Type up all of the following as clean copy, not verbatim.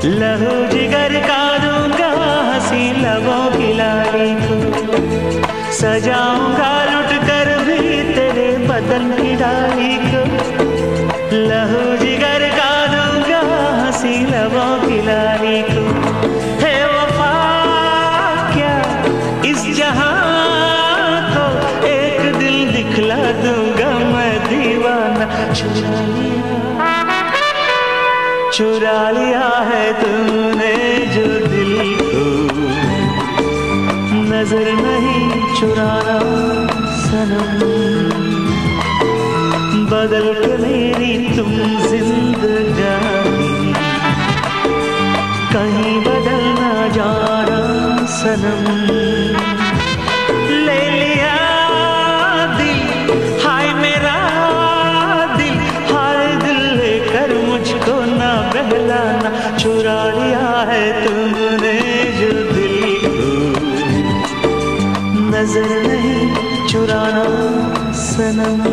लहू जिगर का दूंगा हंसी लबों की लाली को, सजाऊंगा लुट कर भी तेरे बदन की डाली को। लहू जिगर का दूंगा हंसी लबों की लाली को। है वफा क्या इस जहां को एक दिल दिखला दूंगा मैं दीवाना। चुरा लिया है तूने जो दिल को, नजर नहीं चुराना सनम। बदल के मेरी तुम जिंदगानी, कहीं बदल ना जाना सनम। ले लिया दिल हाय मेरा दिल, हाय दिल लेकर मुझको ना बहलाना। चुरा लिया है तुमने जो दिल को, नजर नहीं चुराना सनम।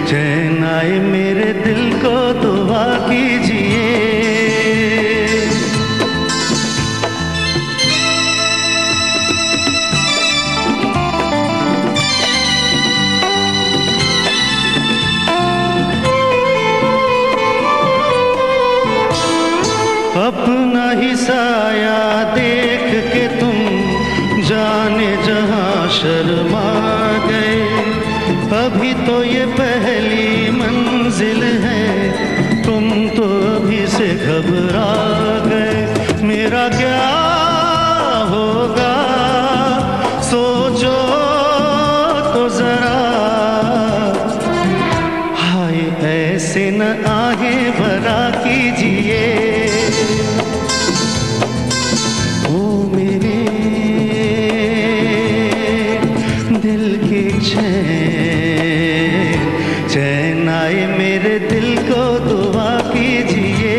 चैन आए मेरे दिल को दुआ कीजिए। अपना ही साया देख के तुम जाने जहां शर्मा गए। अभी तो ये पहली मंजिल है, तुम तो अभी से घबरा गए। मेरा क्या होगा सोचो तो जरा, हाय ऐसे न आगे भरा कीजिए। चैन आए मेरे दिल को दुआ कीजिए।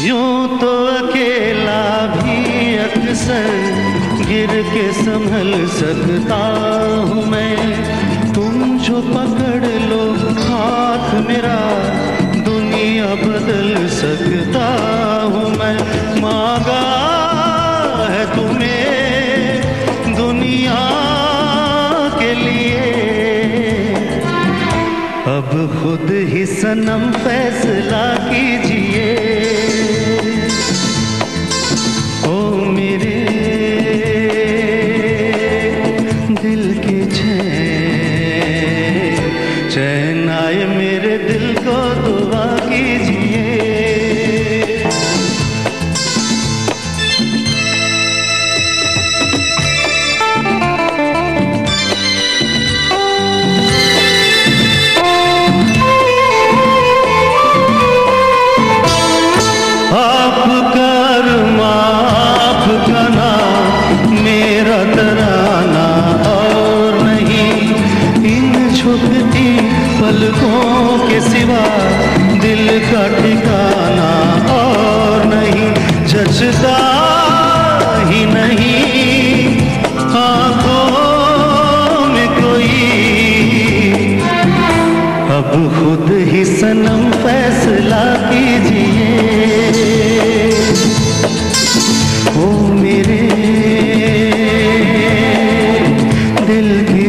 यूं तो अकेला भी अक्सर गिर के संभल सकता हूँ मैं, तुम जो पकड़ लो हाथ मेरा दुनिया बदल सकता हूँ मैं। मांगा है तुम्हें दुनिया के लिए, अब खुद ही सनम फैसला कीजिए। ओ मेरे दिल की चैन आए मेरे दिल को दुआ कीजिए। आपका अरमां आपका नाम मेरा तराना और नहीं, इन झुकती पलकों के सिवा दिल का ठिकाना और नहीं। जचता ही नहीं आंखों में कोई, अब खुद ही सनम फैसला कीजिए। ओ मेरे दिल की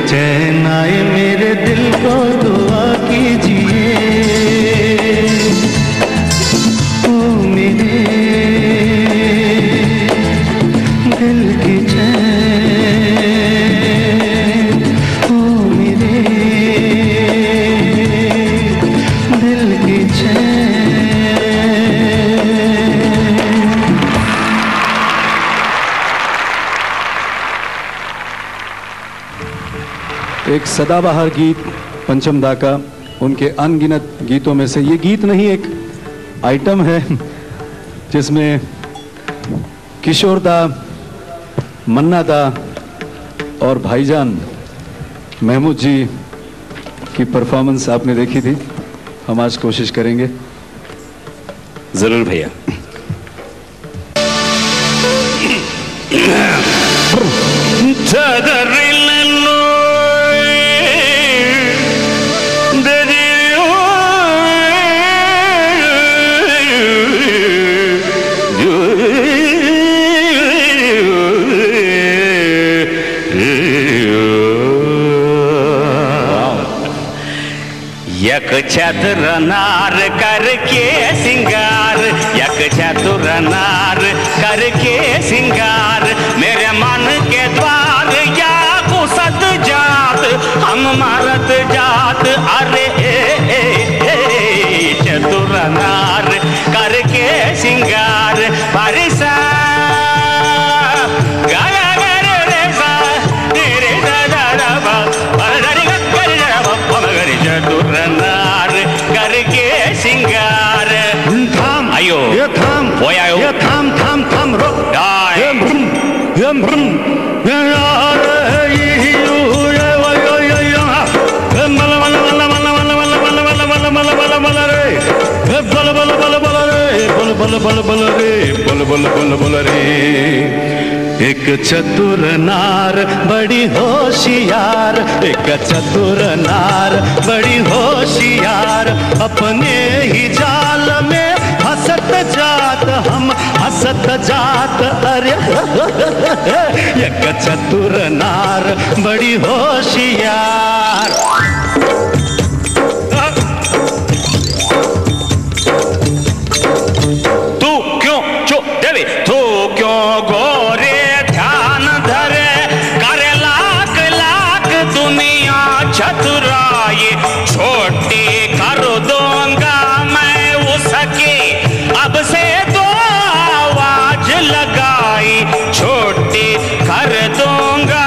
चैन आए मेरे दिल को दुआ कीजिए। ओ मेरे दिल की चैन, ओ मेरे दिल की चैन। एक सदाबहार गीत पंचम दा का, उनके अनगिनत गीतों में से ये गीत नहीं, एक आइटम है जिसमें किशोर दा, मन्ना दा और भाईजान महमूद जी की परफॉर्मेंस आपने देखी थी। हम आज कोशिश करेंगे। जरूर भैया। यक चतुर नार करके सिंगार, यक चतुर नार करके सिंगार, मेरे मन के द्वार या कुसद जात हम मरद जात। अरे चतुर नार करके सिंगार, परिसा चतुर नार करके सिंगार। थाम, अयो ये थाम, वो आयो बोल बोल बोल रे, बोल बोल बोल बोल रे। एक चतुर नार बड़ी होशियार, एक चतुर नार बड़ी होशियार, अपने ही जाल में हंसत जात, हम हंसत जात। अरे एक चतुर नार बड़ी होशियार। तू क्यों चुप देवी, तू क्यों गोरे ध्यान धरे, करे लाख लाख दुनिया चतुराई, छोटी कर दूंगा मैं उसकी, अब से दो आवाज लगाई, छोटी कर दूंगा।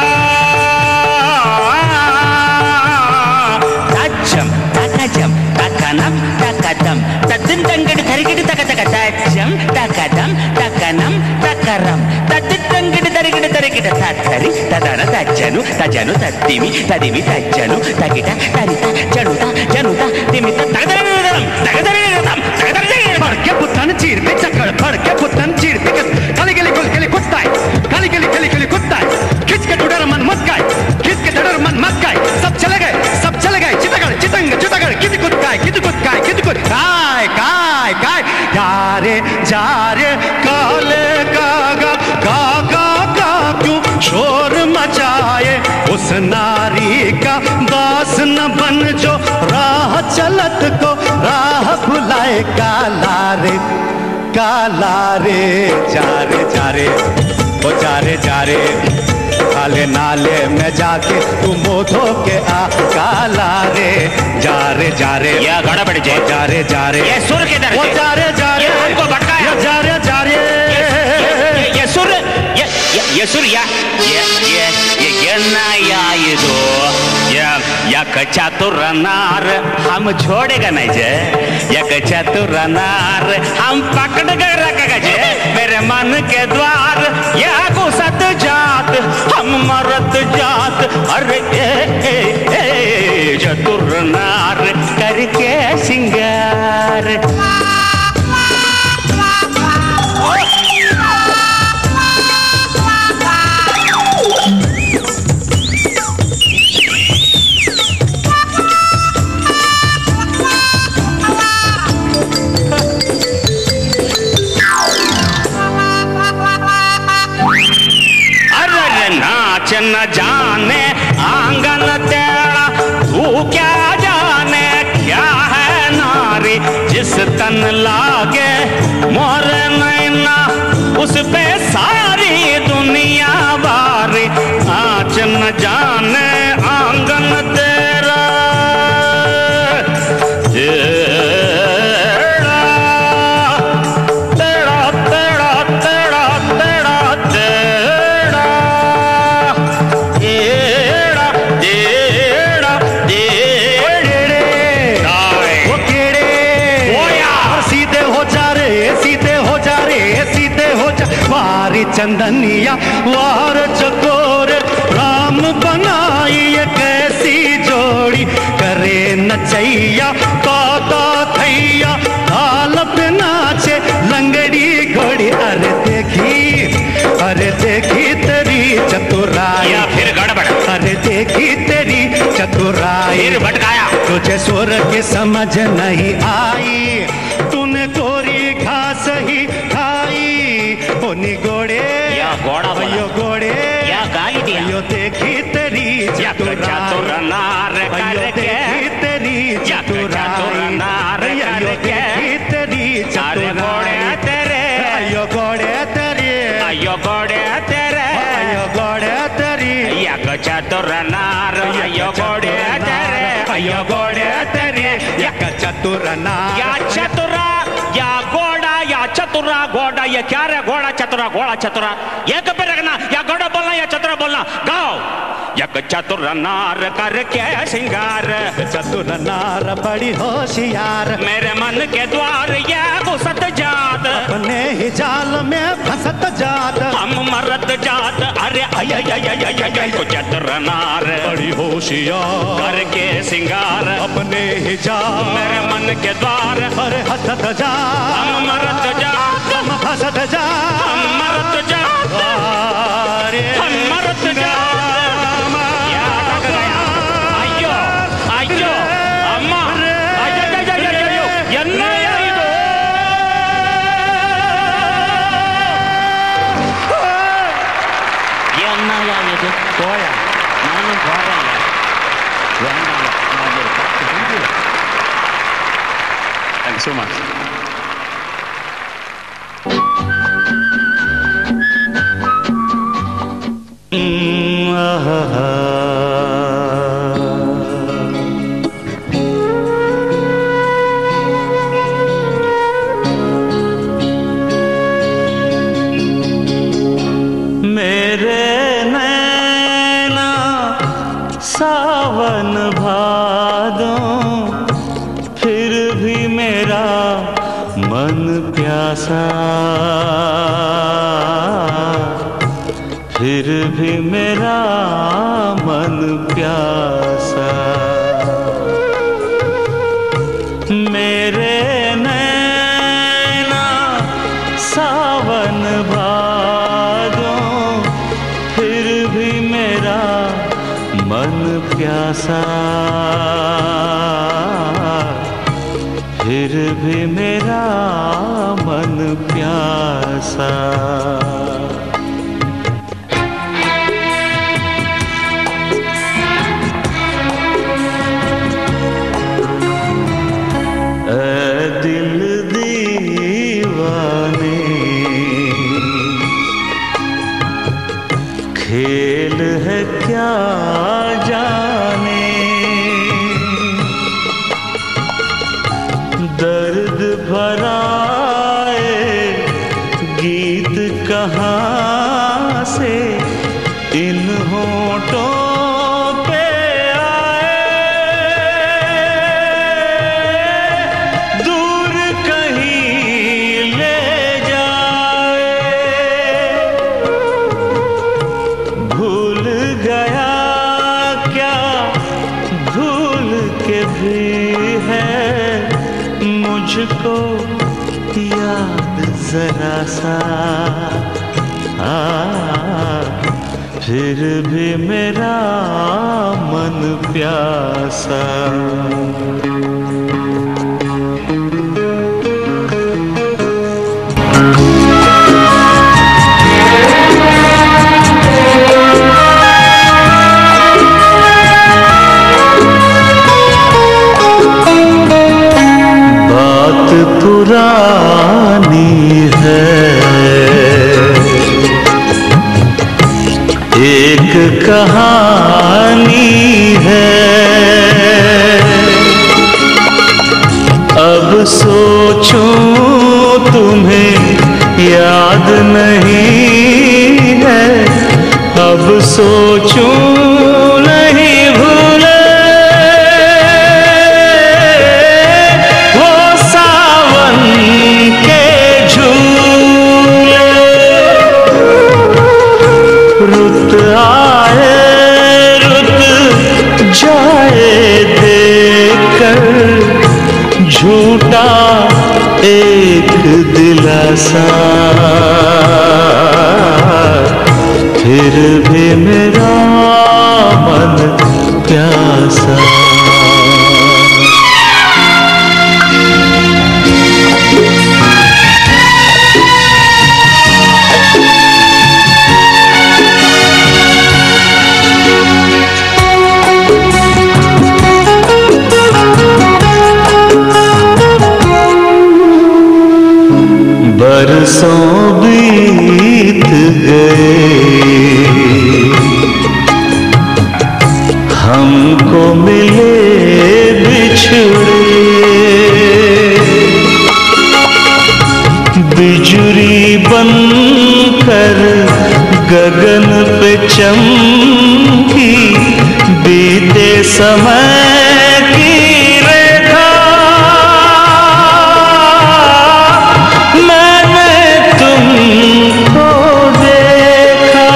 तच्चम तकजम तकनम तकदम तद्दिन तंगड़ धरिगड़ तक तक तच्चम तकदम तकनम तकरम तद्दिन तंगड़ धरिगड़ धरिगड़ तत्तरि तदन तज्जनु तजनु तद्दिमि तदिमि तज्जनु तगिट तरित जनुता जनुता दिमित तगदरगदम तगदरगदम तगदरगदम। फड़के पुतन चीर पे चक्कर, फड़के पुतन चीर पे गली गली गुल गली कुत्ता है, गली गली गली गली कुत्ता है, खिंच के डर मन मत गाय, खिंच के डर मन मत गाय, सब चले गए चितगड़ चितंग चितगड़ कित कुत काय कित कुत काय कित कुत काय काय काय। जा रे काले कागा कागा का क्यों शोर मचाए, उस नारी का दास न बन जो राह चलत को राह भुलाए। काला रे जा रे ओ जा रे काले नाले में जाके तू मुंह धो के आ। काला रे जा रे या घड़ा पड़ जाए जा रे ये सुर के दर वो जा रे हमको भटकाया, जा रे ये सुर ये सुर ये नया ये दो या चतुर नार हम छोड़ेगा नहीं जे, या चतुर नार हम पकड़ कर रखेगा जे, मेरे मन के द्वार या घुसत जात, हम मरत जात। अरे ए चतुर नार करके सिंगार। न जाने आंगन तेरा, तू क्या जाने क्या है नारी, जिस तन लागे मोर नैना उस पे सारी दुनिया बारी। आँच न जाने आंगन तेरा, चंदनिया वार चकोर राम बनाई ये कैसी जोड़ी, करे नचैया काका थैया ताल पे नाचे लंगड़ी घोड़ी। अरे देखी तेरी चतुराई, फिर गड़बड़। अरे देखी तेरी चतुराई, फिर भटकाया। तुझे सुर की समझ नहीं आई, तूने कोरी घास ही खाई। ओनी गोड़े या घोड़ा यो गोड़े या गाली दिया, यो देखी तेरी चतुर नार करके, देखी तेरी चतुर नार करके, तेरी घोड़े तेरे, यो गोड़े तेरे, यो घोड़े तेरे, यो गोड़े तेरी, या चतुर नार, यो घोड़े तेरे, यो घोड़े तेरे, या चतुर नार, या चतुरा या घोड़ा या चतुरा घोड़ा, ये क्या रे घोड़ा चतुरा घोड़ा चतुरा, ये कब रखना, या घोड़ा बोलना या चतुरा बोलना। गाओ यक चतुर नार करके सिंगार, चतुर नार बड़ी होशियार, मेरे मन के द्वार ये घुसत जात, अपने ही जाल में फंसत जात, हम मरत जात। अरे चतुर नार बड़ी होशियार करके सिंगार, अपने ही जाल मेरे मन के द्वार पर हंसत जात, हम मरत जात। हसत जा मरत जा मरत जा ಅಯ್ಯೋ ಅಯ್ಯೋ ಅಮ್ಮ ಅಯ್ಯೋ ಎನ್ನಯ್ಯ ಇದು ಎನ್ನಯ್ಯ ಇದು ಕೋಳ ನಾನು ಹೋಗಲ್ಲ வேண்டாம் நான் ஒரு பாட்டு செஞ்சு தேங்க்ஸ் ஸோ மச் मेरे नैना सावन भादों फिर भी मेरा मन प्यासा फिर भी मेरा मन प्यासा मेरे नैना सावन भादों फिर भी मेरा मन प्यासा फिर भी मेरा मन प्यासा दिल दीवाने खेल है क्या जाने दर्द भराए गीत कहाँ से इन होठों मुझको याद जरा सा फिर भी मेरा मन प्यासा पुरानी है एक कहानी है अब सोचूं तुम्हें याद नहीं है अब सोचूं नहीं भूले रुत आए रुत जाए देखकर झूठा एक दिलासा फिर भी मेरा मन प्यासा बरसों बीत गए हमको मिले बिछड़े बिजुरी बनकर गगन पे चमकी बीते समय की रेखा मैंने तुमको देखा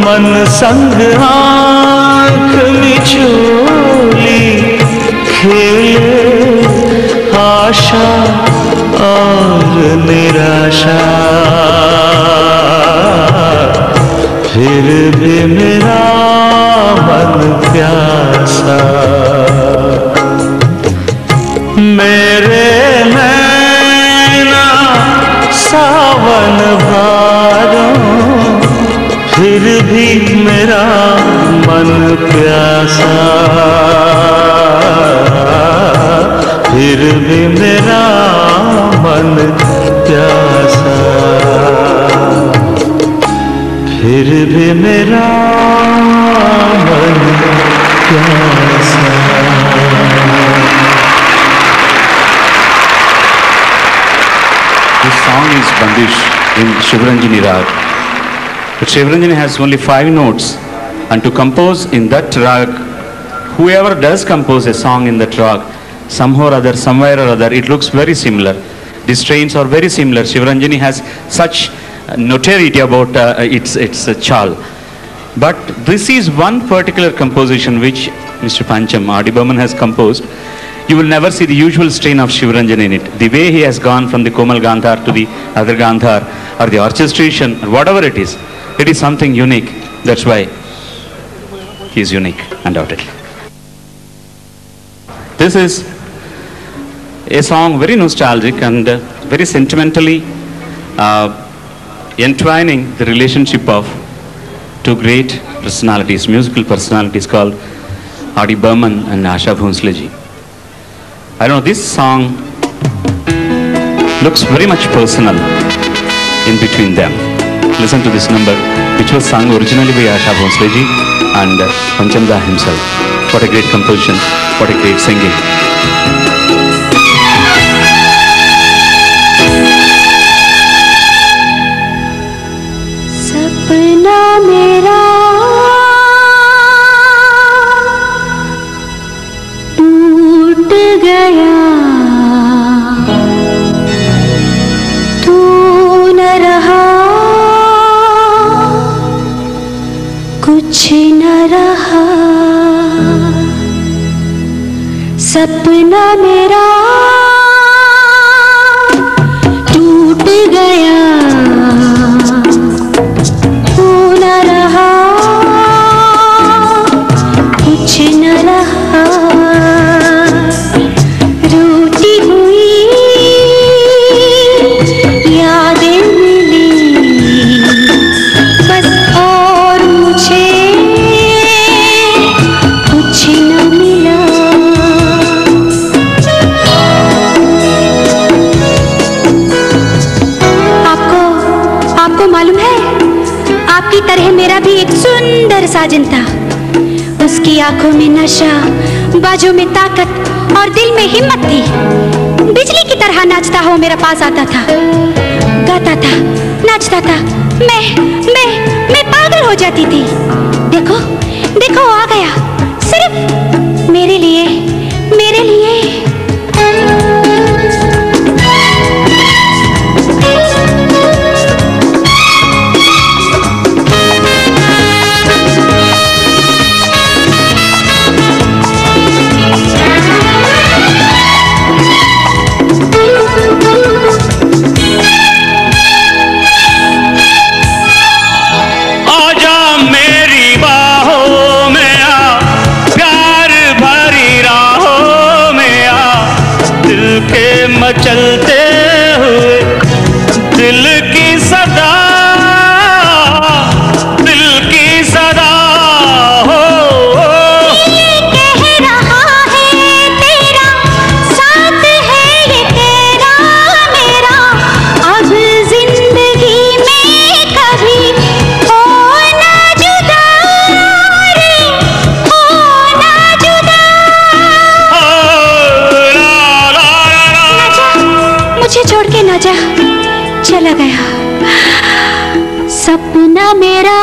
मन संग आँख मिचोली खेले आशा प्यासा, फिर भी मेरा मन प्यासा। मेरे नैना सावन भादों, फिर भी मेरा मन प्यासा, फिर भी मेरा मन प्यासा, फिर भी मेरा मन प्यासा। This song is Bandish in Shivaranjani Rag. But Shivaranjani has only 5 notes, and to compose in that rag, whoever does compose a song in that rag, somehow or other, somewhere or other, it looks very similar. The strains are very similar. Shivaranjani has such notoriety about its chal. But this is one particular composition which Mr. Pancham, R.D. Burman has composed. You will never see the usual strain of Shivaranjani in it. The way he has gone from the Komal Gandhar to the other Gandhar, or the orchestration, or whatever it is something unique. That's why he is unique, undoubtedly. This is a song very nostalgic and very sentimentally entwining the relationship of two great personalities, musical personalities called R.D. Burman and Asha Bhonsle ji. I don't know, this song looks very much personal in between them. Listen to this number, which was sung originally by Asha Bhonsle ji and Pancham Da himself. What a great composition, what a great singing. सपना मेरा टूट गया, तू न रहा, कुछ न रहा। सपना मेरा टूट गया, तरह मेरा भी एक सुंदर साजन था। उसकी आंखों में नशा, बाजों में ताकत और दिल में हिम्मत थी। बिजली की तरह नाचता हो मेरा पास आता था, गाता था, नाचता था। मैं पागल हो जाती थी। देखो देखो आ गया, सिर्फ मेरे लिए, मेरे लिए। चलते हुए दिल की सदा, दिल की सदा हो। ये कह रहा है तेरा साथ है, ये तेरा मेरा। अब जिंदगी में कभी हो ना जुदा रे, हो ना जुदा। मुझे छोड़ के ना जा, चला गया सपना मेरा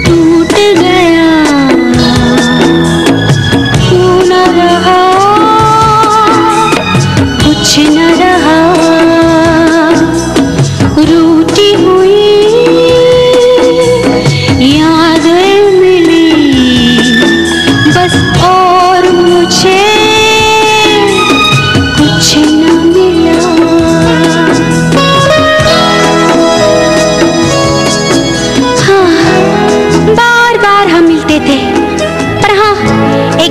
टूट गया, तू न रहा, कुछ न रहा। रूठी हुई यादें मिली बस, और मुझे कुछ न मिला।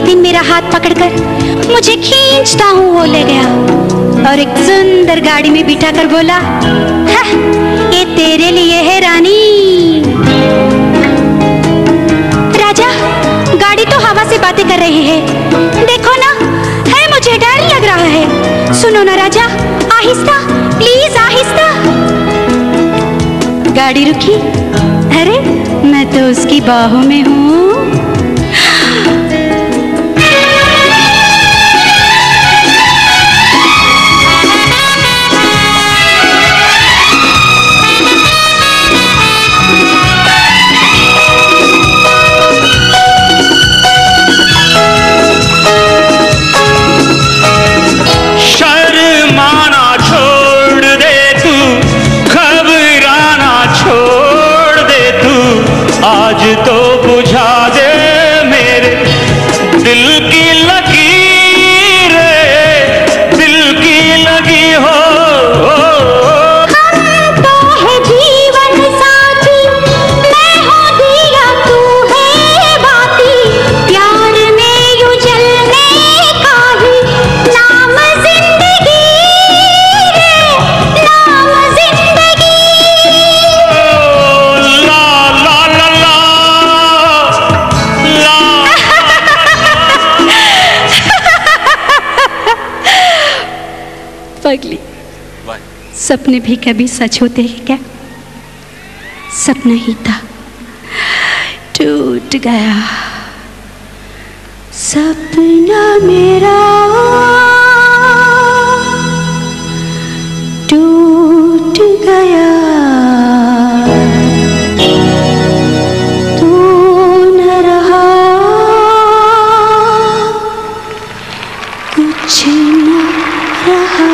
दिन मेरा हाथ पकड़कर मुझे खींचता हूँ वो ले गया और एक सुंदर गाड़ी में बिठा कर बोला, ये तेरे लिए है रानी। राजा, गाड़ी तो हवा से बातें कर रही है, देखो ना, है मुझे डर लग रहा है। सुनो ना राजा, आहिस्ता, प्लीज आहिस्ता। गाड़ी रुकी। अरे मैं तो उसकी बाहों में हूँ। आज तो बुझा दे मेरे दिल की लकीर, दिल की लगी हो। हम तो है जीवन साथी, मैं हूँ दिया तू है बाती, प्यार में यूं जलने का ही नाम जिंदगी है, नाम जिंदगी। पगली, सपने भी कभी सच होते हैं क्या? सपना ही था, टूट गया सपना मेरा, टूट गया। तू न रहा, कुछ न रहा।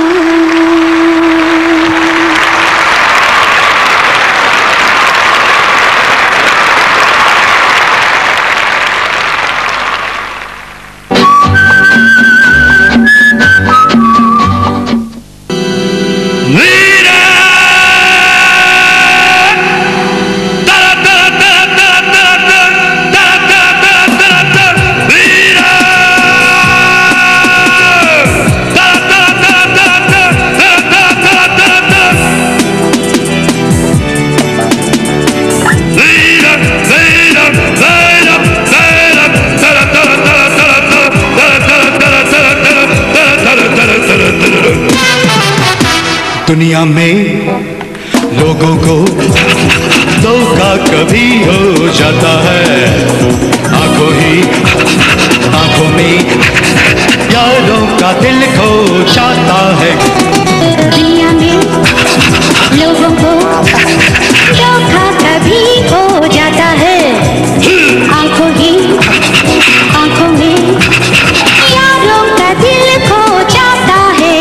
दुनिया में लोगों को धोखा कभी हो जाता है, आंखों में यारों का दिल खो जाता है। दुनिया में लोगों को धोखा कभी हो जाता है, आंखों में यारों का दिल खो जाता है।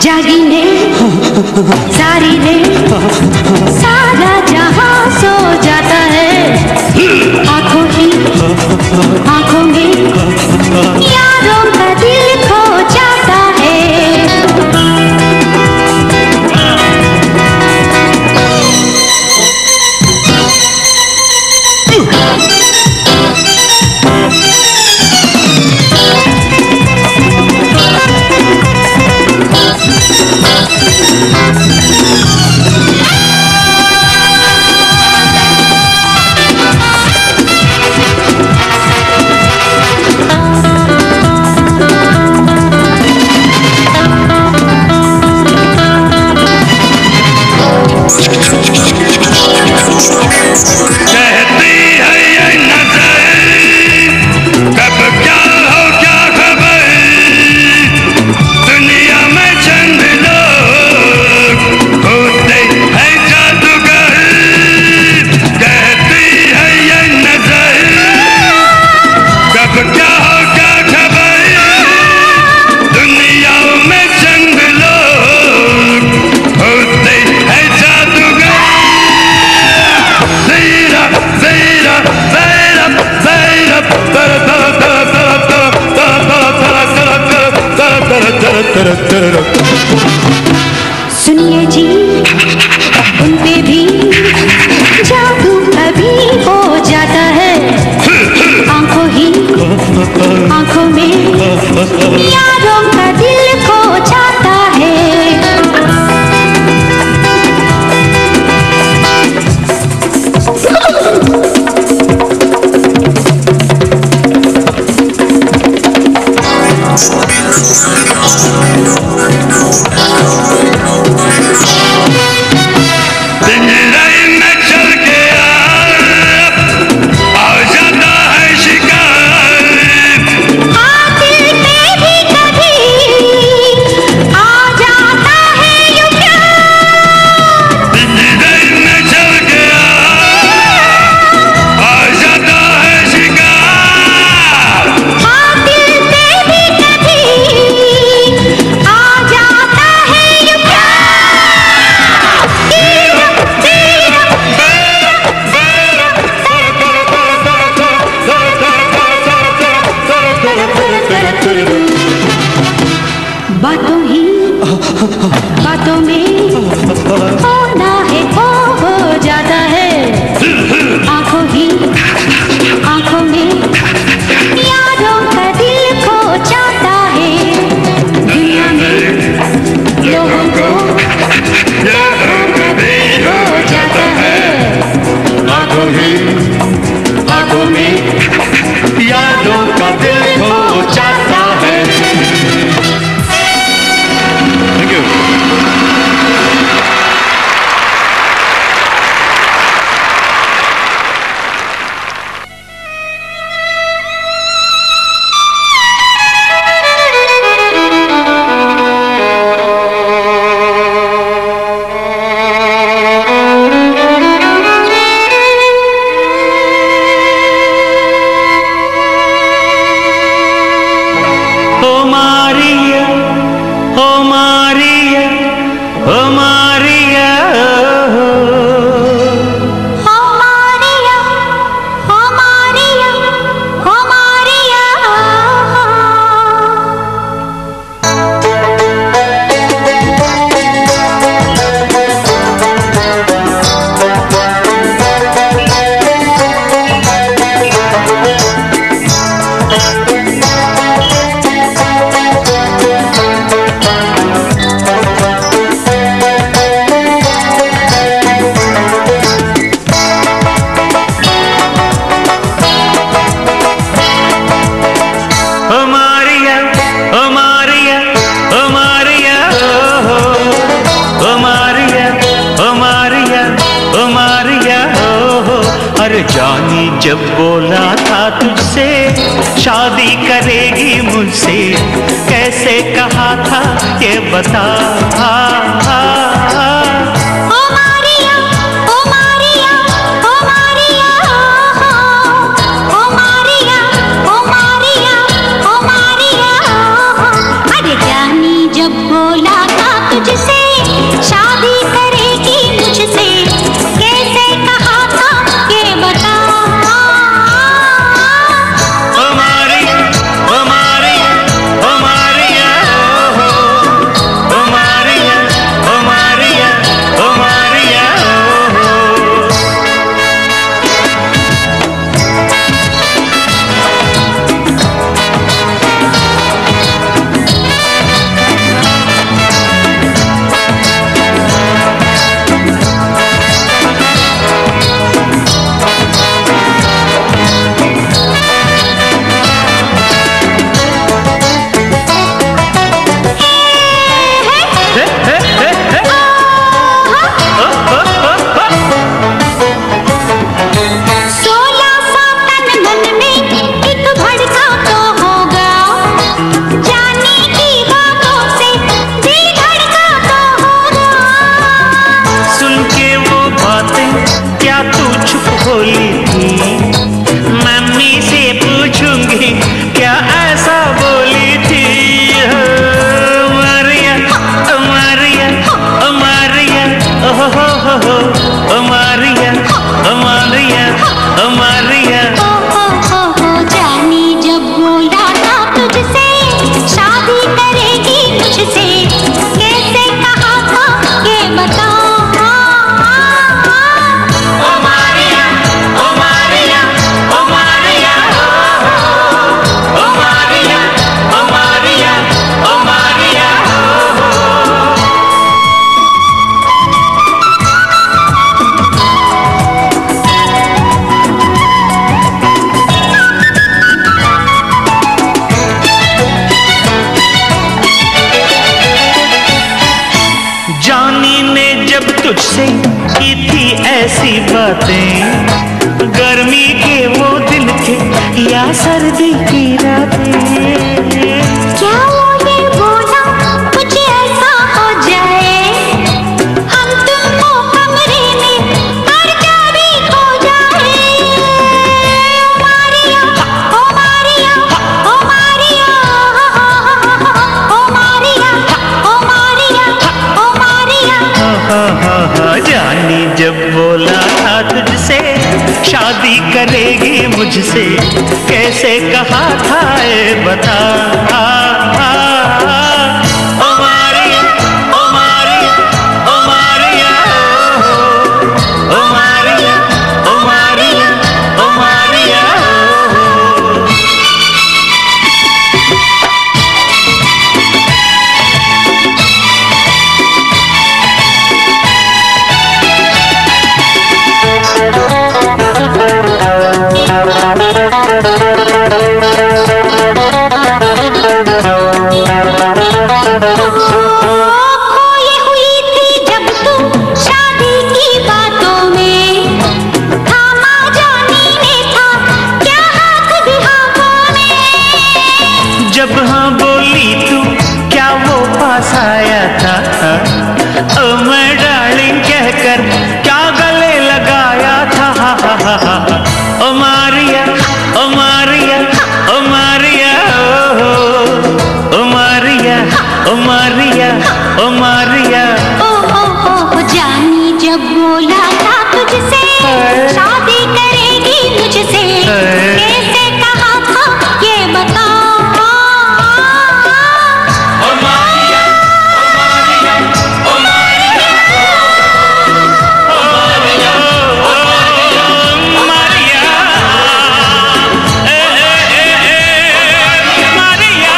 जागी ने सारी ने सारा जहां सो जाता है, आंखों में यारों का दिल खो जाता है। तुझसे शादी करेगी मुझसे, कैसे कहा था ये बता। ओ मारिया, ओ मारिया, ओ मारिया, ओ मारिया, ओ मारिया, ओ मारिया। अरे जानी जब बोला था तुझसे शादी करेगी मुझसे, कैसे कहा था ये बता। ओ मारिया, ओ मारिया, ओ मारिया, ओ मारिया, ओ मारिया, ओ मारिया। मम्मी से पूछूंगी क्या ऐसा बोली थी। मारिया, मारिया, मारिया, ओ हो हो, मारिया, मारिया, मारिया। जानी जब बोला था तुझसे शादी करेगी मुझसे, कैसे कहा था ये बता। जानी ने जब तुझसे की थी ऐसी बातें, गर्मी के वो दिन थे या सर्दी की रातें। क्या वो ये बोला कुछ ऐसा हो जाए, हम तुमको कमरे में कर भी हो जाए। ओ मारिया, ओ मारिया, ओ मारिया, ओ मारिया, ओ मारिया, ओ मारिया। जानी जब बोला था तुझसे शादी करेगी मुझसे, कैसे कहा था ये बता। ओ मारिया, ओ मारिया, ओ मारिया, ओ मारिया, ओ मारिया, ओ मारिया। खोई हुई थी जब तू शादी की बातों में, थामा जानी ने था क्या हाथ भी हाथों में। जब हाँ बोली तू क्या वो पास आया था, ओ मैं डार्लिंग कहकर क्या गले लगाया था। ओ मारिया, ओ मारिया, ओ मारिया, ओ मारिया, ओ मारिया, ओ मारिया। ओ जानी जब बोला था तुझसे शादी करेगी मुझसे, कैसे कहा था ये बता। ओ मारिया, ओ मारिया, ओ मारिया, ओ मारिया, ओ मारिया, ए मारिया।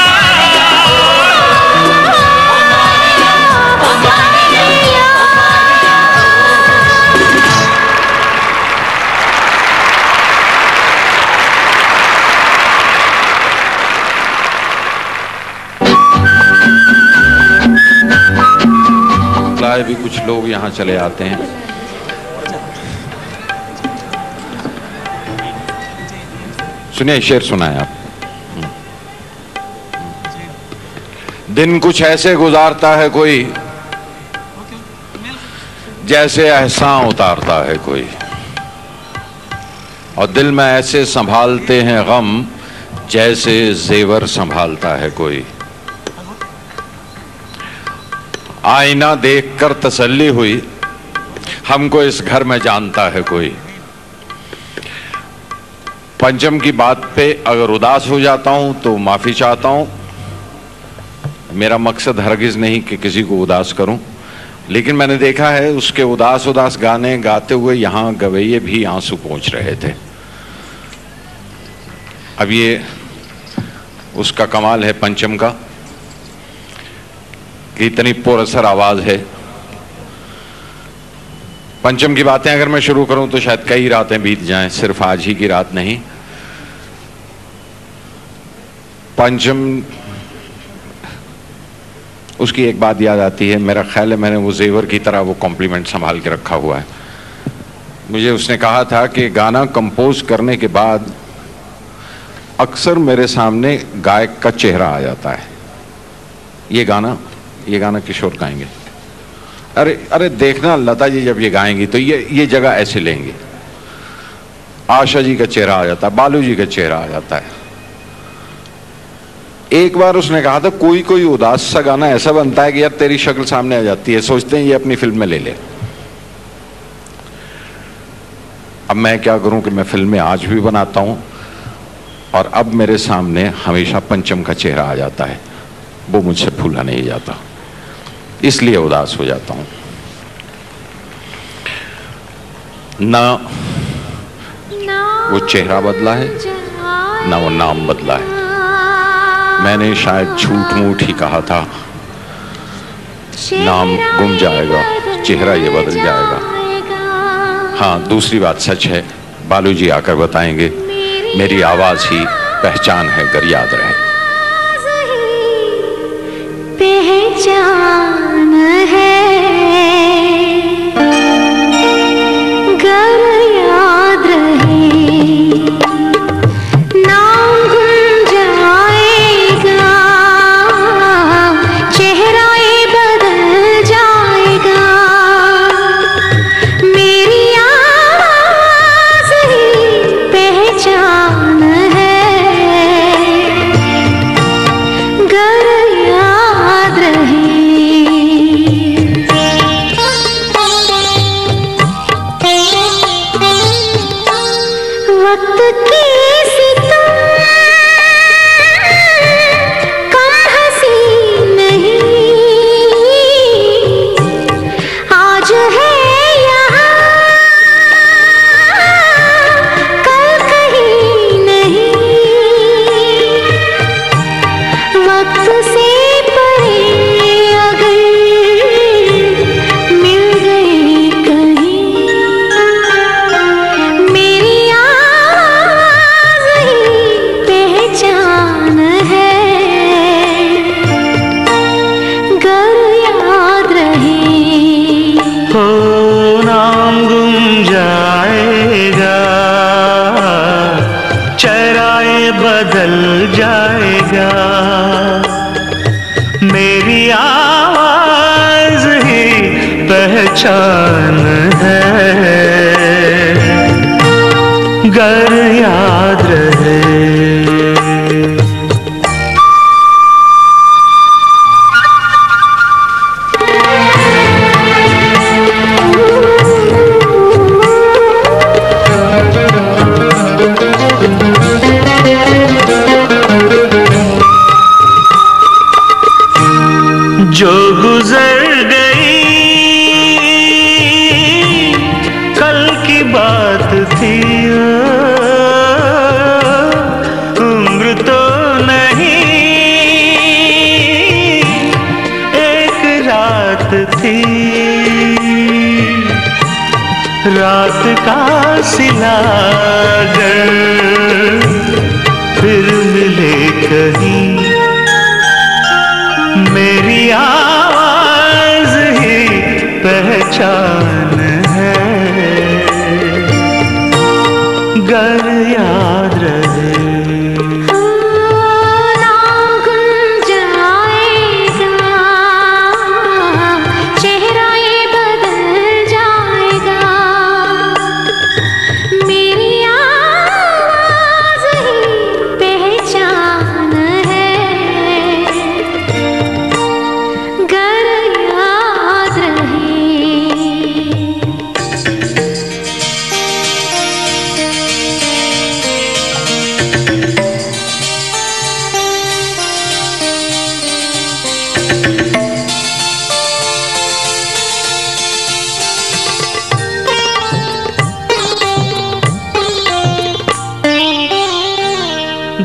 भी कुछ लोग यहाँ चले आते हैं। सुनिए, शेर सुनाए आप। दिन कुछ ऐसे गुजारता है कोई, जैसे एहसान उतारता है कोई, और दिल में ऐसे संभालते हैं गम, जैसे जेवर संभालता है कोई। आईना देखकर तसल्ली हुई, हमको इस घर में जानता है कोई। पंचम की बात पे अगर उदास हो जाता हूं तो माफी चाहता हूं। मेरा मकसद हरगिज नहीं कि किसी को उदास करूं, लेकिन मैंने देखा है उसके उदास उदास गाने गाते हुए यहां गवैये भी आंसू पहुंच रहे थे। अब ये उसका कमाल है पंचम का कि इतनी पुरअसर आवाज है। पंचम की बातें अगर मैं शुरू करूं तो शायद कई रातें बीत जाएं, सिर्फ आज ही की रात नहीं। पंचम, उसकी एक बात याद आती है, मेरा ख्याल है मैंने वो जेवर की तरह वो कॉम्प्लीमेंट संभाल के रखा हुआ है। मुझे उसने कहा था कि गाना कंपोज करने के बाद अक्सर मेरे सामने गायक का चेहरा आ जाता है। ये गाना किशोर गाएंगे, अरे देखना लता जी जब ये गाएंगी तो ये जगह ऐसे लेंगे। आशा जी का चेहरा आ जाता है, बालू जी का चेहरा आ जाता है। एक बार उसने कहा था कोई उदास सा गाना ऐसा बनता है कि यार तेरी शक्ल सामने आ जाती है, सोचते हैं ये अपनी फिल्म में ले ले। अब मैं क्या करूं कि मैं फिल्में आज भी बनाता हूं, और अब मेरे सामने हमेशा पंचम का चेहरा आ जाता है, वो मुझसे भूला नहीं जाता, इसलिए उदास हो जाता हूं। ना वो चेहरा बदला है, ना वो नाम बदला है। मैंने शायद झूठ मूठ ही कहा था, नाम गुम जाएगा, चेहरा ये बदल जाएगा। हाँ, दूसरी बात सच है, बालू जी आकर बताएंगे मेरी आवाज ही पहचान है, अगर याद रहे। पहचान है गर याद रहे, नाम गुम जाएगा, चेहरा ये बदल जाएगा। मेरी आवाज ही पहचान है गर याद रहे। वक्त की सितम कम हंसी नहीं, आज है यहाँ कल कहीं नहीं। वक्त से परे अगर मिल गए कहीं, मेरी आवाज ही पहचान है गर याद रहे। हो नाम गुम जाएगा, चेहरा ये बदल जाएगा। मेरी आवाज ही पहचान है गर याद रहे। जो गुजर गई कल की बात थी, उम्र तो नहीं एक रात थी। रात का सिला अगर फिर मिले कहीं, मेरी आवाज ही पहचान है गर याद रहे।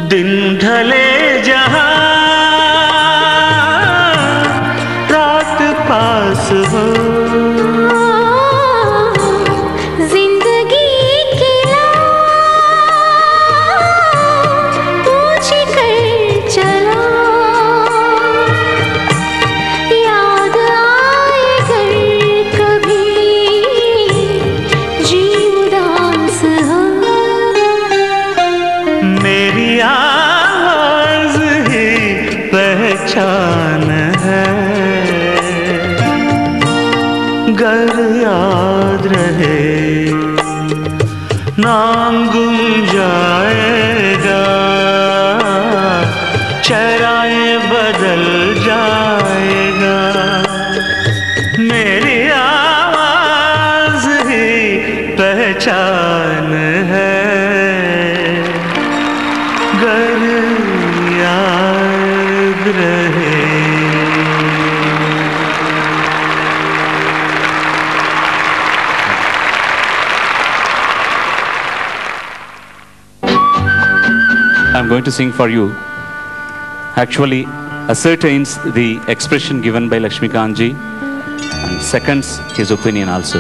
दिन ढले जहां रात पास हो, जिंदगी की पूछ कर चला, याद आए कर कभी जी उदास हो। मेरी आवाज ही पहचान है, गर याद रहे नाम गुम जाएगा, चेहराए बदल जाएगा। मेरी आवाज ही पहचान है, गर याद रहे। I'm going to sing for you. Actually, ascertains the expression given by Lakshmikant ji and seconds his opinion also.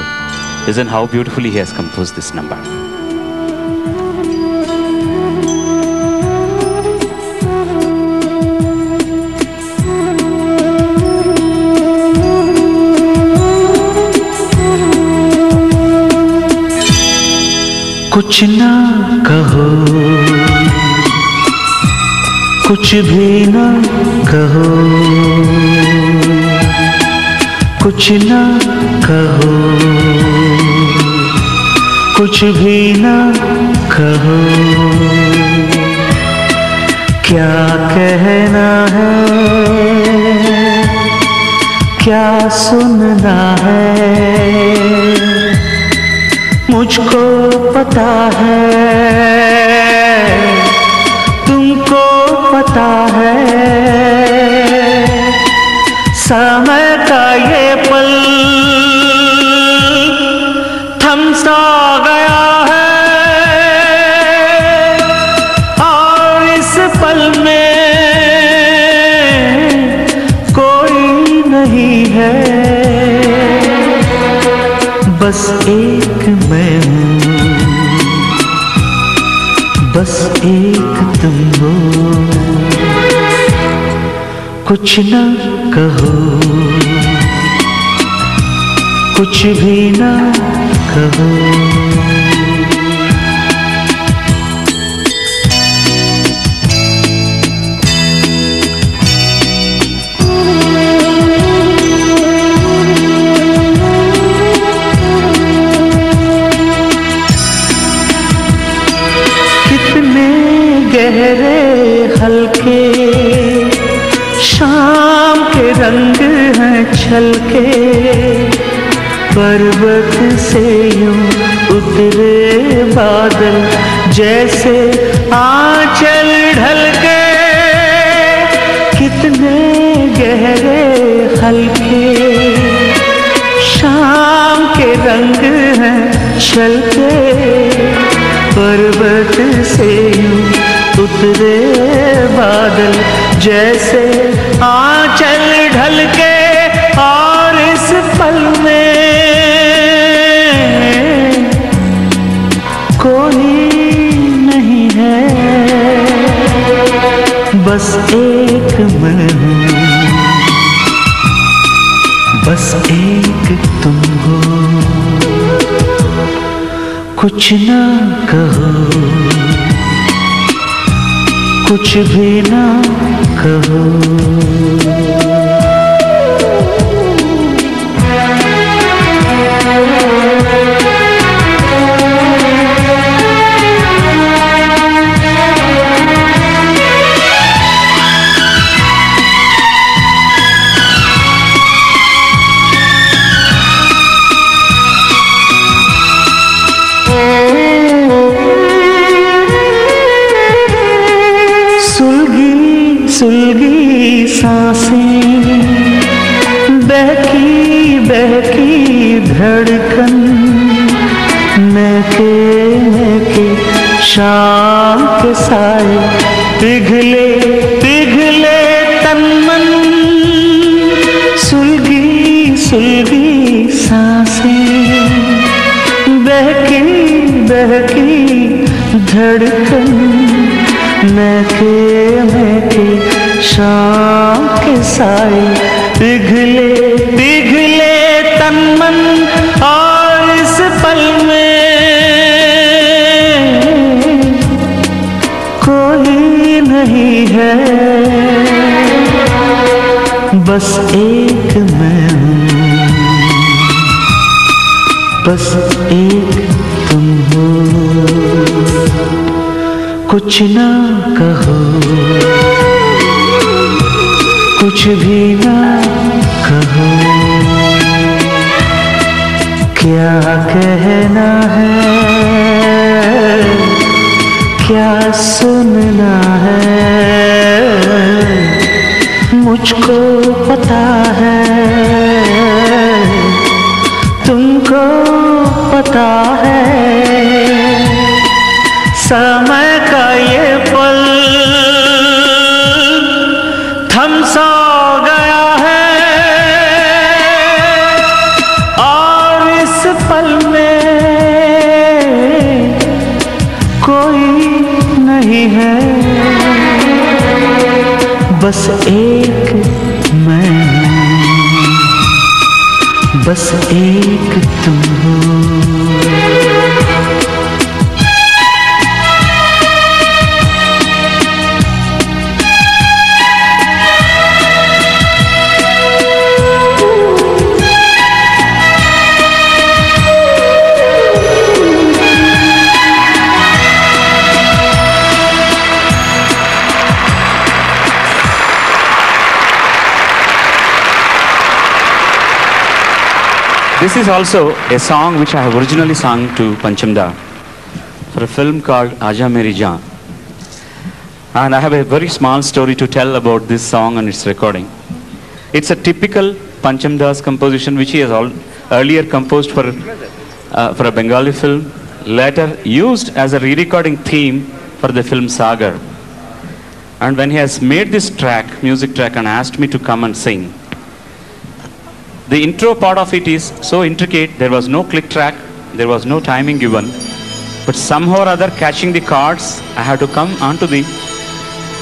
Listen how beautifully he has composed this number. कुछ ना कहो, कुछ भी ना कहो, कुछ ना कहो, कुछ भी ना कहो। क्या कहना है, क्या सुनना है, मुझको पता है, तुमको पता है। समय का ये पल थम सा गया है, और इस पल में कोई नहीं है, बस एक मैं हूँ, बस एक तुम हो। कुछ न कहो, कुछ भी न कहो। गहरे हल्के शाम के रंग हैं छलके, पर्वत से यूं उतरे बादल जैसे आंचल ढलके। कितने गहरे हल्के शाम के रंग हैं छलके, पर्वत से यूं उतरे बादल जैसे आंचल ढलके, और इस पल में कोई नहीं है, बस एक मैं हूँ, बस एक तुम हो। कुछ ना कहो, कुछ भी ना कहो। सुलगी सांसें, बहकी बहकी धड़कन, महके महके शाम के साए पिघले पिघले तन मन, सुलगी सुलगी सांसें, बहकी बहकी धड़कन, महके शाम के साए, पिघले पिघले तन मन, और इस पल में कोई नहीं है, बस एक मैं हूँ, बस एक तुम हो, कुछ ना कहो, कुछ भी ना कहो, क्या कहना है, क्या सुनना है, मुझको पता है, तुमको पता है, समय का ये पल थम सा गया है, और इस पल में कोई नहीं है, बस एक मैं हूँ, बस एक तुम हो। This is also a song which I have originally sung to Panchamda for a film called Aaja Meri Jaan. And I have a very small story to tell about this song and its recording. It's a typical Panchamda's composition which he has earlier composed for a Bengali film, later used as a re-recording theme for the film Sagar. And when he has made this track, music track, and asked me to come and sing, the intro part of it is so intricate, there was no click track, there was no timing given, but somehow or other catching the chords, I had to come onto the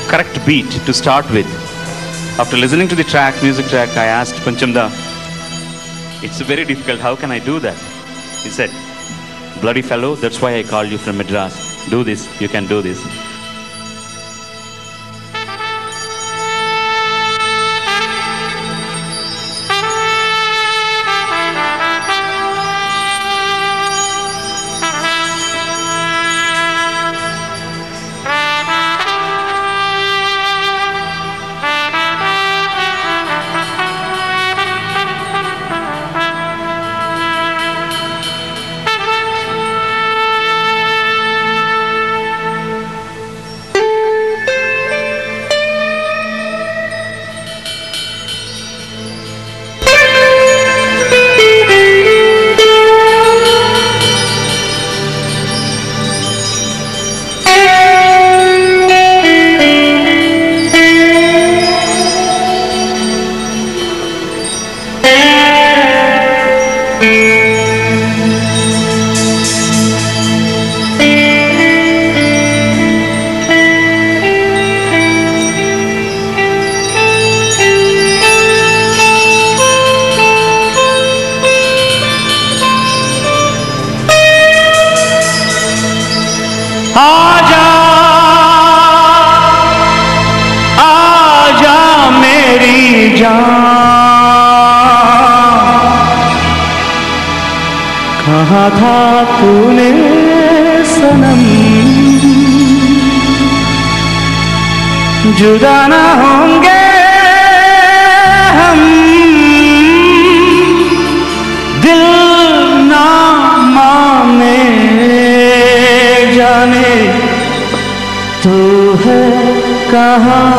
correct beat to start with. After listening to the track, music track, I asked Panchamda, it's very difficult, how can I do that? He said, bloody fellow, that's why I called you from Madras. Do this, you can do this. आजा आजा मेरी जान, कहाँ था तूने सनम, जुदा ना होंगे हम, दिल ना माने जाने तू है कहाँ।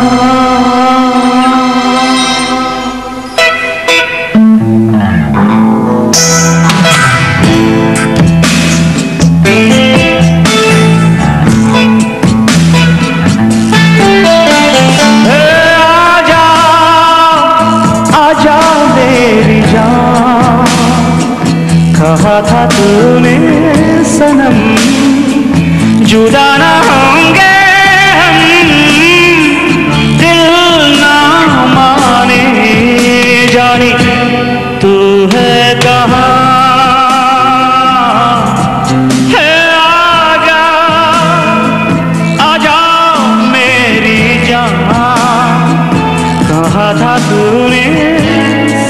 था तूने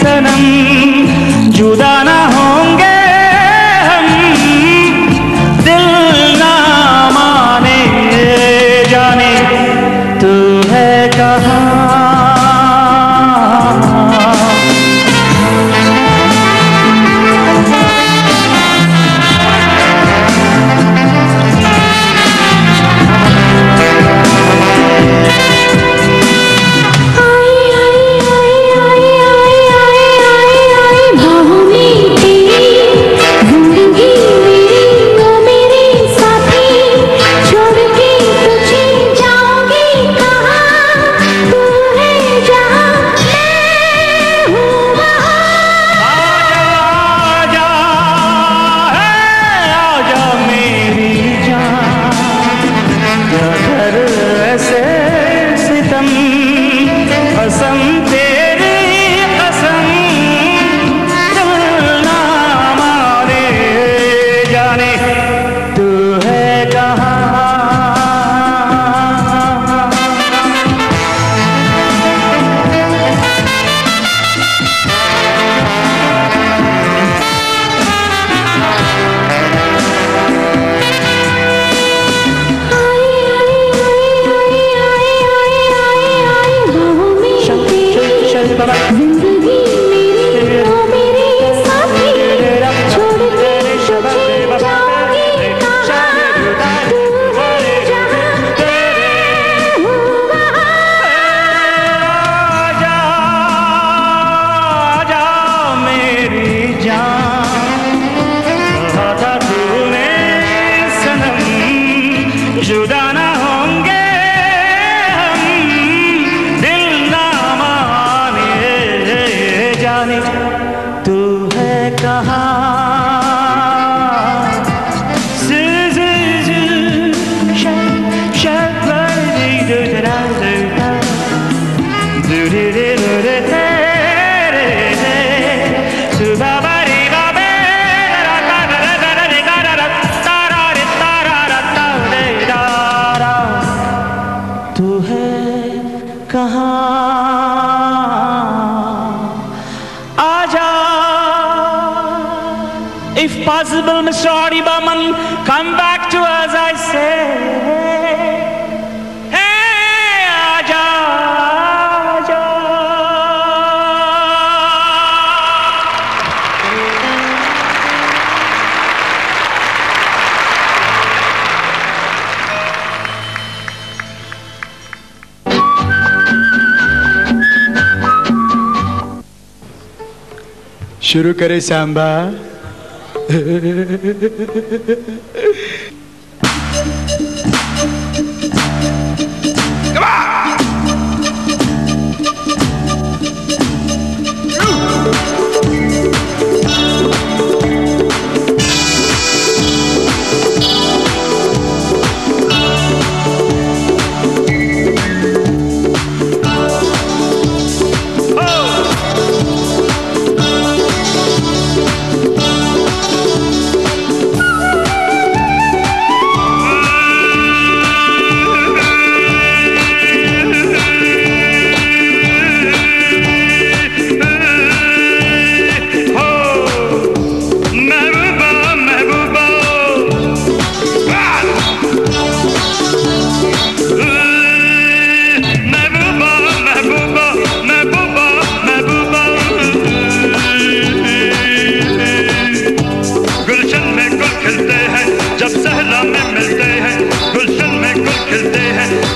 सनम, जुदा ना होंगे हम, दिल ना माने जाने तू है कहाँ। If possible, Mr. Adi Burman, come back to us, I say. Hey, Aja, Aja. शुरू करे सांबा।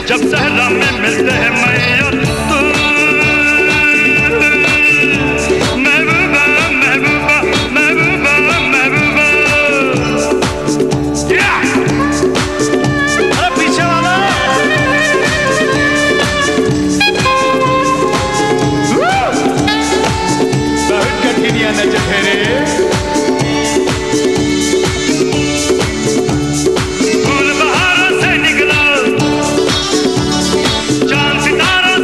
जब सहरा में मिलते हैं मैं और तू, महबूबा महबूबा महबूबा महबूबा। अरे पीछे वाला बहुत कठिनिया नजर फेरे। फूल बहारों से निकला, चांद सितारों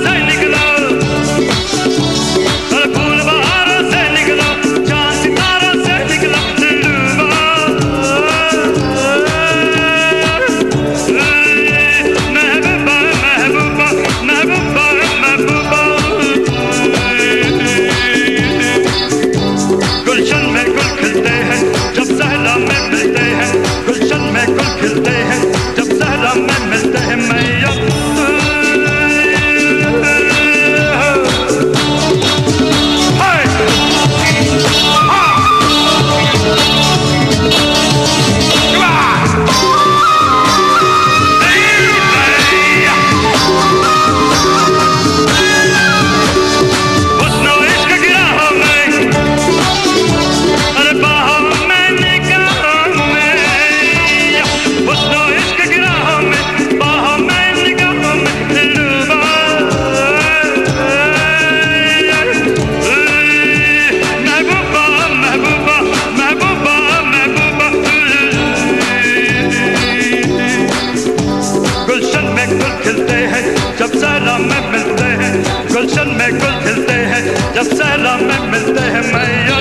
में मिलते हैं, गुलशन में गुल खिलते हैं, जब सहरा में मिलते हैं मैया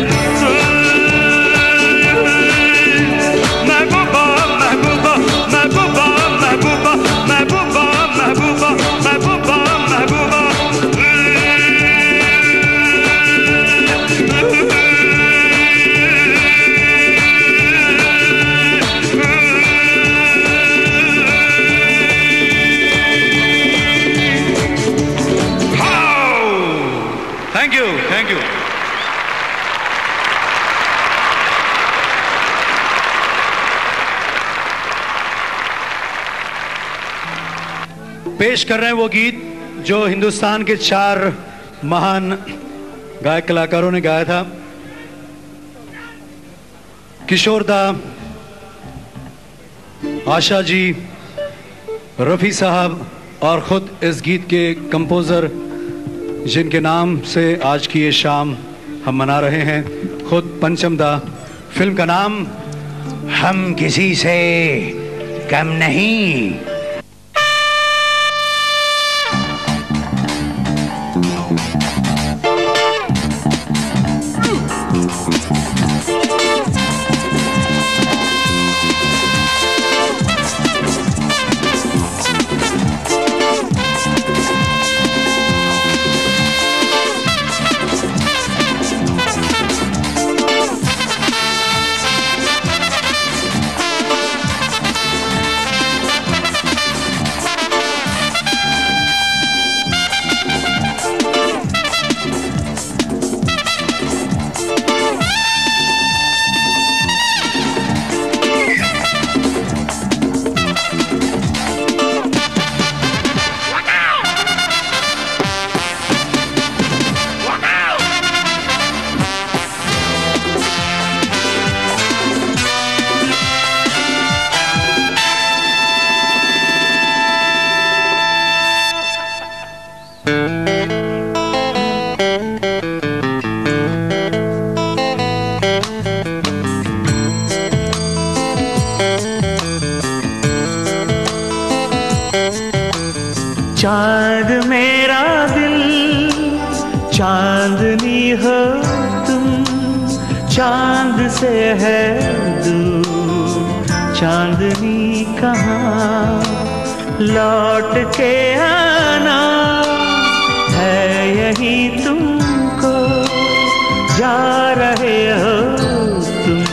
महबूबा महबूबा महबूबा महबूबा महबूबा महबूबा महबूबा महबूबा थैंक यू, थैंक यू। पेश कर रहे हैं वो गीत जो हिंदुस्तान के 4 महान गायक कलाकारों ने गाया था। किशोर दा, आशा जी, रफी साहब और खुद इस गीत के कंपोजर, जिनके नाम से आज की ये शाम हम मना रहे हैं, खुद पंचम दा। फिल्म का नाम हम किसी से कम नहीं। चांद मेरा दिल चांदनी हो तुम, चांद से है दूर चांदनी कहाँ, लौट के आना है यही तुमको, जा रहे हो तुम,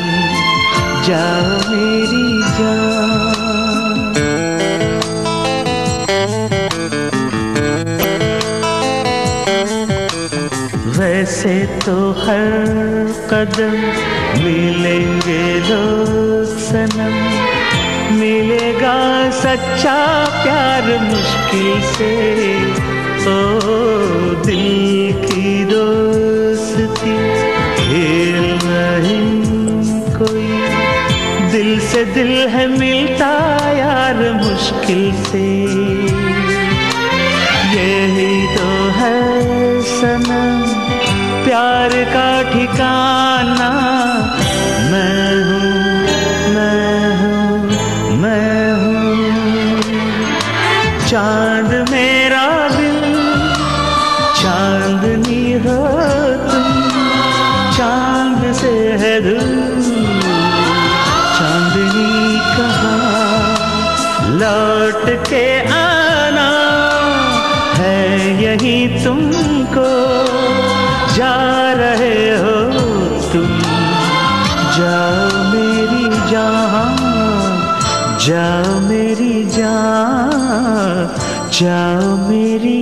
जाओ मेरी जान। वैसे तो हर कदम मिलेंगे लोग सनम, मिलेगा सच्चा प्यार मुश्किल से, ओ दिल की दोस्ती खेल नहीं कोई, दिल से दिल है मिलता यार मुश्किल से, यही तो है सनम प्यार का ठिकाना। मैं हूँ, मैं हूँ, मैं हूँ चांद मेरा दिल, चांदनी हो तुम, चांद से है दूर चांदनी कहाँ, लौट के आना है यही तुमको, जा रहे हो तुम, जाओ मेरी जान, जाओ मेरी जान, जाओ मेरी।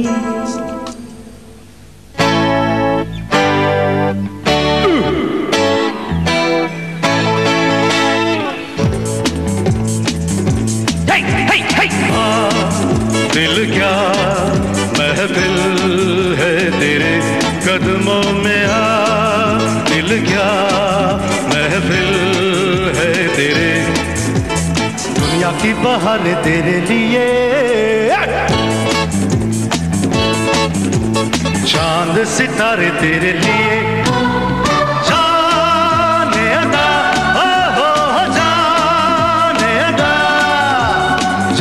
दिल क्या महफिल है तेरे कदमों में, आ दिल क्या महफिल है तेरे, दुनिया की बहार तेरे लिए, चांद सितारे तेरे लिए, जाने अदा हो जाने अदा,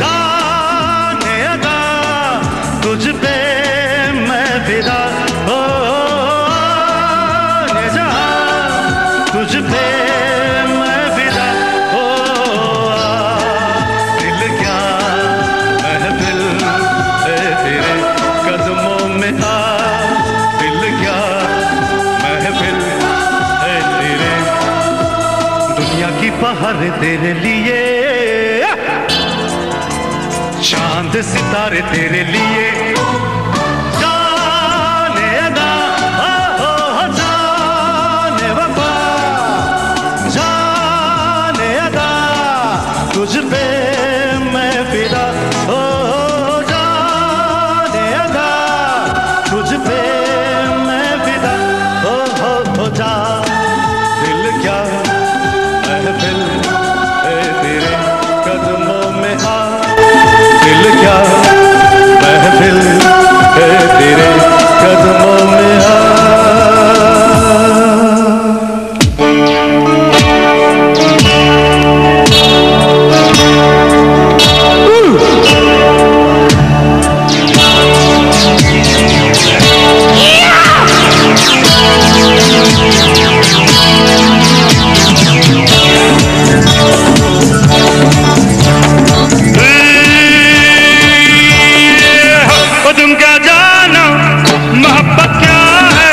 जाने अदा तुझ पे सितारे तेरे लिए, चांद सितारे तेरे लिए, जाने अदा हो जाने वफा, जाने अदा तुझ पे मैं फिदा, हो जाने अदा तुझ पे मैं फिदा, हो जा दिल क्या महफिल है तेरे कदमों में आ, दिल क्या महफिल है तेरे कदमों में आ। तुम क्या जानो मोहब्बत क्या है,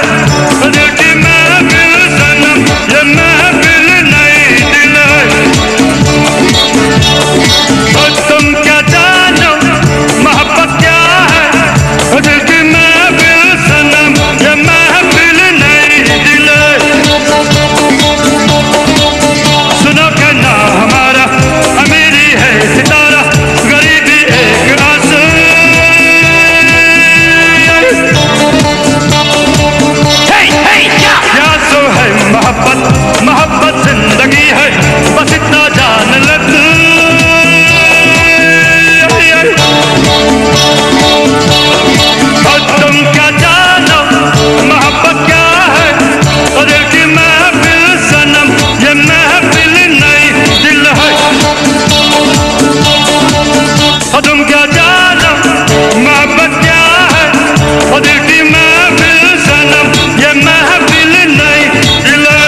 दिल की महफिल सनम, ये महफिल नहीं दिल है। तुम क्या जानो मोहब्बत क्या है, दिल की महफिल सनम, ये महफिल नहीं दिल है। सुनो कहना हमारा अमीरी है सितारा, गरीबी एक आंसू, मोहब्बत मोहब्बत जिंदगी है, बस इतना जान ले तू। तुम क्या जानो मोहब्बत क्या है, दिल की महफिल सनम, ये महफिल नहीं दिल है। तुम क्या जानो मोहब्बत क्या है, दिल की महफिल सनम, ये महफिल नहीं दिल है।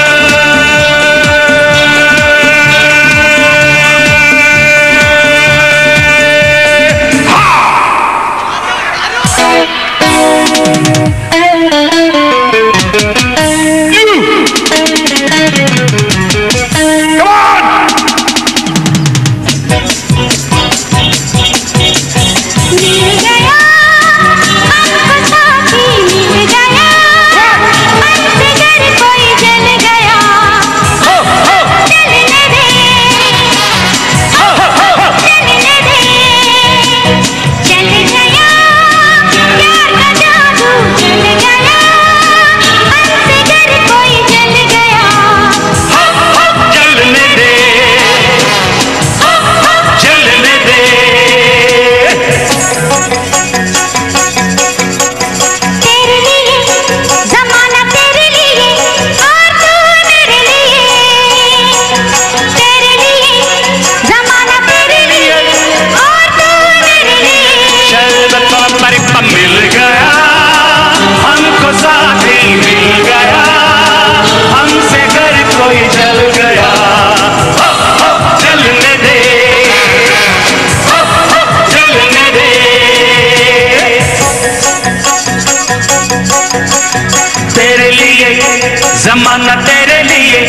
जमाना तेरे लिए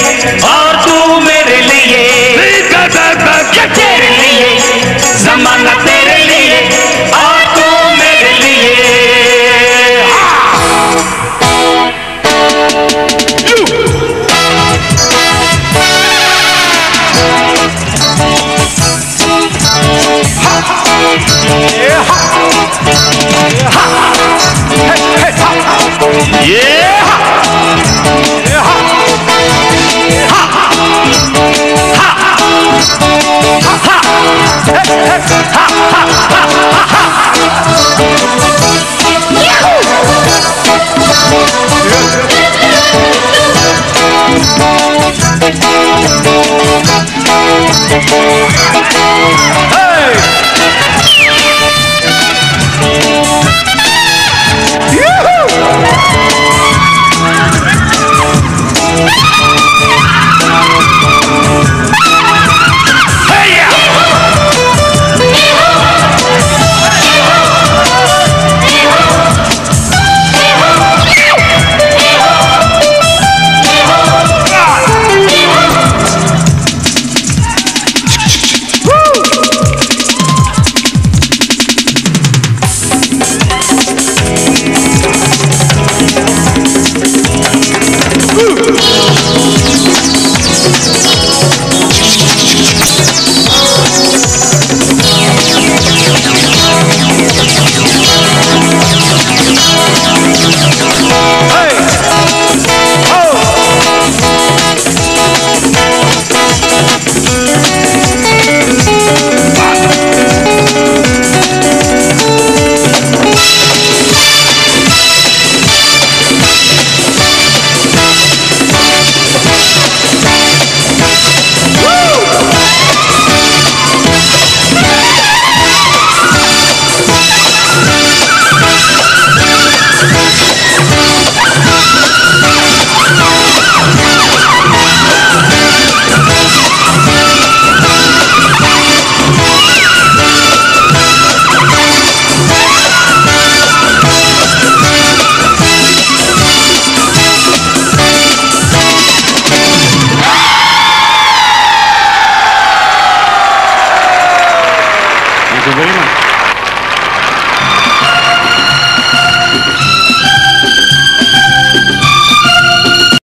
और तू मेरे लिए, तेरे लिए जमाना तेरे